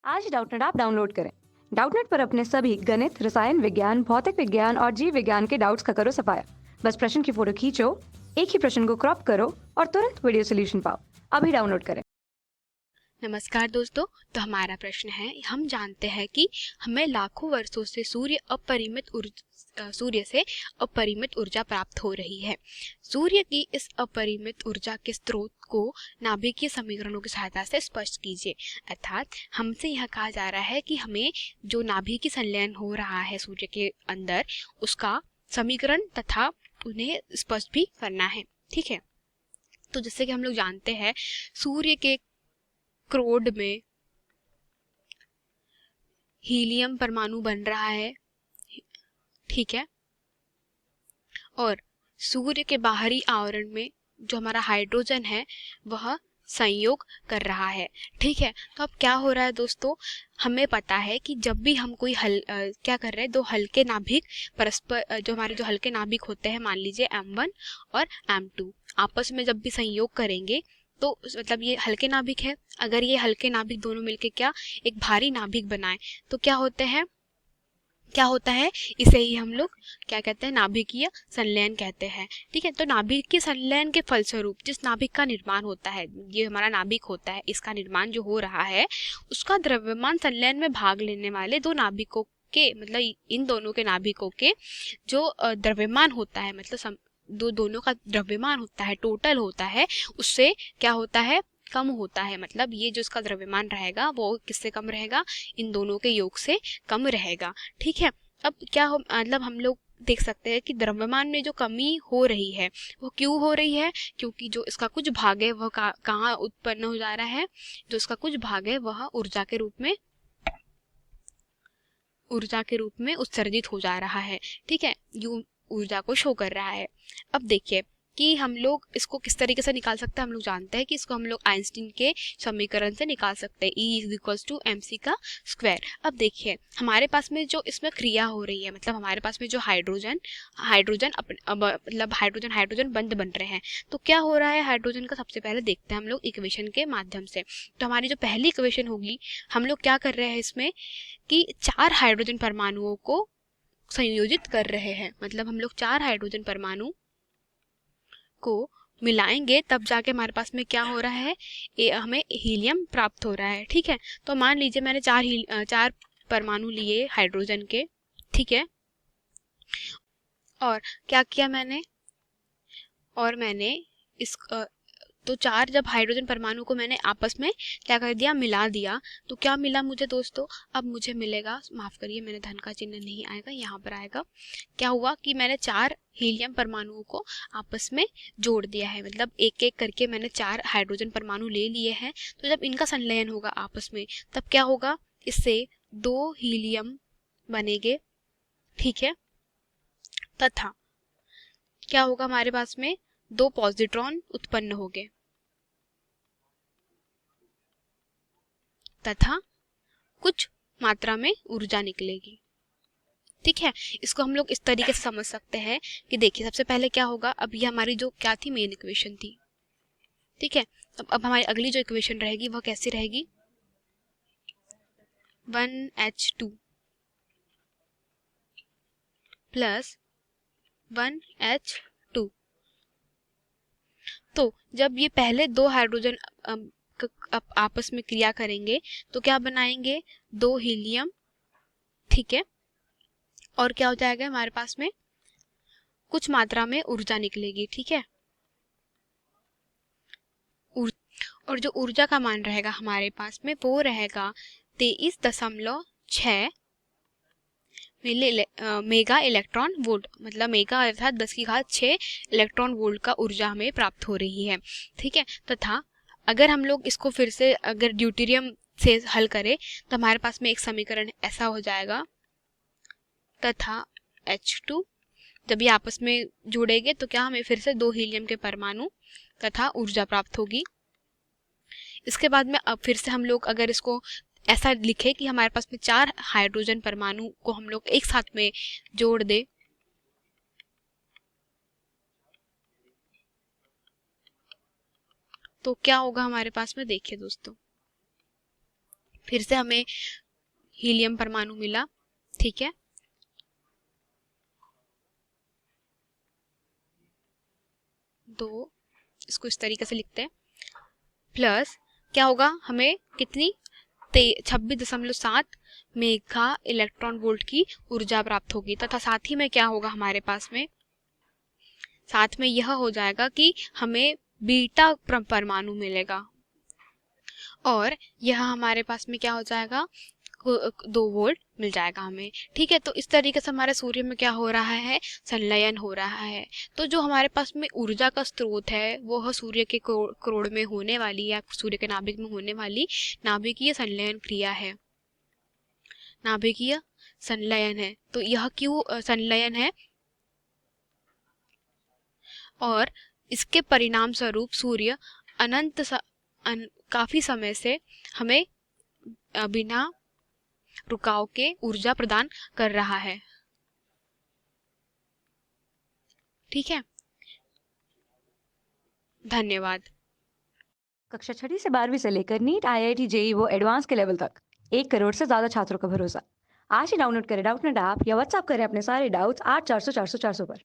आज Doubtnut app download करें। Doubtnut पर अपने सभी गणित, रसायन विज्ञान, भौतिक विज्ञान और जीव विज्ञान के डाउट्स का करो सफाया। बस प्रश्न की फोटो खींचो, एक ही प्रश्न को क्रॉप करो और तुरंत वीडियो सोल्यूशन पाओ। अभी डाउनलोड करें। नमस्कार दोस्तों। तो हमारा प्रश्न है, हम जानते हैं कि हमें लाखों वर्षों से सूर्य से अपरिमित ऊर्जा प्राप्त हो रही है। सूर्य की इस अपरिमित ऊर्जा के स्रोत को नाभिकीय समीकरणों की सहायता से स्पष्ट कीजिए। अर्थात हमसे यह कहा जा रहा है कि हमें जो नाभिकीय संलयन हो रहा है सूर्य के अंदर, उसका समीकरण तथा उन्हें स्पष्ट भी करना है। ठीक है, तो जैसे कि हम लोग जानते हैं, सूर्य के क्रोड में हीलियम परमाणु बन रहा है। ठीक है, और सूर्य के बाहरी आवरण में जो हमारा हाइड्रोजन है वह संयोग कर रहा है। ठीक है, तो अब क्या हो रहा है दोस्तों, हमें पता है कि जब भी हम कोई क्या कर रहे हैं, दो हल्के नाभिक परस्पर जो हल्के नाभिक होते हैं, मान लीजिए M1 और M2, आपस में जब भी संयोग करेंगे तो मतलब ये हल्के नाभिक है। अगर ये हल्के नाभिक दोनों मिलके क्या एक भारी नाभिक बनाए तो क्या होता है, इसे ही हम लोग क्या कहते हैं, नाभिकीय संलयन कहते हैं। ठीक है, तो नाभिकीय संलयन के फलस्वरूप जिस नाभिक का निर्माण होता है, ये हमारा नाभिक होता है, इसका निर्माण जो हो रहा है, उसका द्रव्यमान संलयन में भाग लेने वाले दो नाभिकों के, मतलब इन दोनों के नाभिकों के जो द्रव्यमान होता है, मतलब दोनों का द्रव्यमान होता है, टोटल होता है, उससे क्या होता है, कम होता है। मतलब ये जो इसका द्रव्यमान रहेगा वो किससे कम रहेगा, इन दोनों के योग से कम रहेगा। ठीक है, अब क्या हो, मतलब हम लोग देख सकते हैं कि द्रव्यमान में जो कमी हो रही है वो क्यों हो रही है, क्योंकि जो इसका कुछ भाग है वह कहाँ उत्पन्न हो जा रहा है, जो इसका कुछ भाग है वह ऊर्जा के रूप में उत्सर्जित हो जा रहा है। ठीक है, यू ऊर्जा को शो कर रहा है। अब देखिए कि हम लोग इसको किस तरीके से निकाल सकते हैं। हम लोग जानते हैं कि इसको हम लोग आइंस्टीन के समीकरण से निकाल सकते हैं, E=mc का स्क्वायर। अब देखिए हमारे पास में जो इसमें क्रिया हो रही है, मतलब हमारे पास में जो हाइड्रोजन बंद बन रहे हैं, तो क्या हो रहा है हाइड्रोजन का, सबसे पहले देखते हैं हम लोग इक्वेशन के माध्यम से। तो हमारी जो पहली इक्वेशन होगी, हम लोग क्या कर रहे हैं इसमें कि 4 हाइड्रोजन परमाणुओं को संयोजित कर रहे हैं। मतलब हम लोग 4 हाइड्रोजन परमाणु को मिलाएंगे तब जाके हमारे पास में क्या हो रहा है, हमें हीलियम प्राप्त हो रहा है। ठीक है, तो मान लीजिए मैंने 4 परमाणु लिए हाइड्रोजन के। ठीक है, और क्या किया मैंने, इस तो 4 जब हाइड्रोजन परमाणु को मैंने आपस में क्या कर दिया, मिला दिया, तो क्या मिला मुझे दोस्तों, अब मुझे मिलेगा, माफ करिए मैंने धन का चिन्ह नहीं आएगा, यहाँ पर आएगा। क्या हुआ कि मैंने 4 हीलियम परमाणुओं को आपस में जोड़ दिया है, मतलब एक एक करके मैंने 4 हाइड्रोजन परमाणु ले लिए हैं। तो जब इनका संलयन होगा आपस में, तब क्या होगा, इससे 2 हीलियम बनेंगे। ठीक है, तथा क्या होगा, हमारे पास में 2 पॉजिट्रॉन उत्पन्न होंगे तथा कुछ मात्रा में ऊर्जा निकलेगी। ठीक है, इसको हम लोग इस तरीके से समझ सकते हैं कि देखिए सबसे पहले क्या होगा, अब ये हमारी जो क्या थी, मेन इक्वेशन थी। ठीक है, अब हमारी अगली जो इक्वेशन रहेगी वह कैसी रहेगी, 1H2 प्लस 1H2। तो जब ये पहले 2 हाइड्रोजन आपस में क्रिया करेंगे तो क्या बनाएंगे, 2 हीलियम। ठीक है, और क्या हो जाएगा, हमारे पास में कुछ मात्रा में ऊर्जा निकलेगी। ठीक है, और जो ऊर्जा का मान रहेगा हमारे पास में वो रहेगा 23.6 मेगा इलेक्ट्रॉन वोल्ट, मतलब मेगा अर्थात 10⁶ इलेक्ट्रॉन वोल्ट का ऊर्जा हमें प्राप्त हो रही है। ठीक है, तथा अगर हम लोग इसको फिर से अगर ड्यूटेरियम से हल करें तो हमारे पास में एक समीकरण ऐसा हो जाएगा, तथा H2 जब ये आपस में जुड़ेंगे तो क्या हमें फिर से 2 हीलियम के परमाणु तथा ऊर्जा प्राप्त होगी। इसके बाद में अब फिर से हम लोग अगर इसको ऐसा लिखे कि हमारे पास में 4 हाइड्रोजन परमाणु को हम लोग एक साथ में जोड़ दे, तो क्या होगा हमारे पास में, देखिए दोस्तों फिर से हमें हीलियम परमाणु मिला, ठीक है। दो, इसको इस तरीके से लिखते हैं, प्लस क्या होगा, हमें कितनी 26.7 मेगा इलेक्ट्रॉन वोल्ट की ऊर्जा प्राप्त होगी, तथा साथ ही में क्या होगा हमारे पास में, साथ में यह हो जाएगा कि हमें बीटा परमाणु मिलेगा, और यह हमारे पास में क्या हो जाएगा, 2 वोल्ट मिल जाएगा हमें, ठीक है। तो इस तरीके से हमारे सूर्य में क्या हो रहा है, संलयन हो रहा है। तो जो हमारे पास में ऊर्जा का स्रोत है वह सूर्य के क्रोड़ में होने वाली या सूर्य के नाभिक में होने वाली नाभिकीय संलयन क्रिया है, नाभिकीय संलयन है। तो यह क्यों संलयन है, और इसके परिणाम स्वरूप सूर्य काफी समय से हमें बिना रुकाव के ऊर्जा प्रदान कर रहा है, ठीक है। धन्यवाद। कक्षा 6वीं से 12वीं से लेकर नीट, IIT, JEE वो एडवांस के लेवल तक 1 करोड़ से ज्यादा छात्रों का भरोसा। आज ही डाउनलोड करें डाउटनेट ऐप या व्हाट्सएप करें अपने सारे डाउट्स 8400 400 400 पर।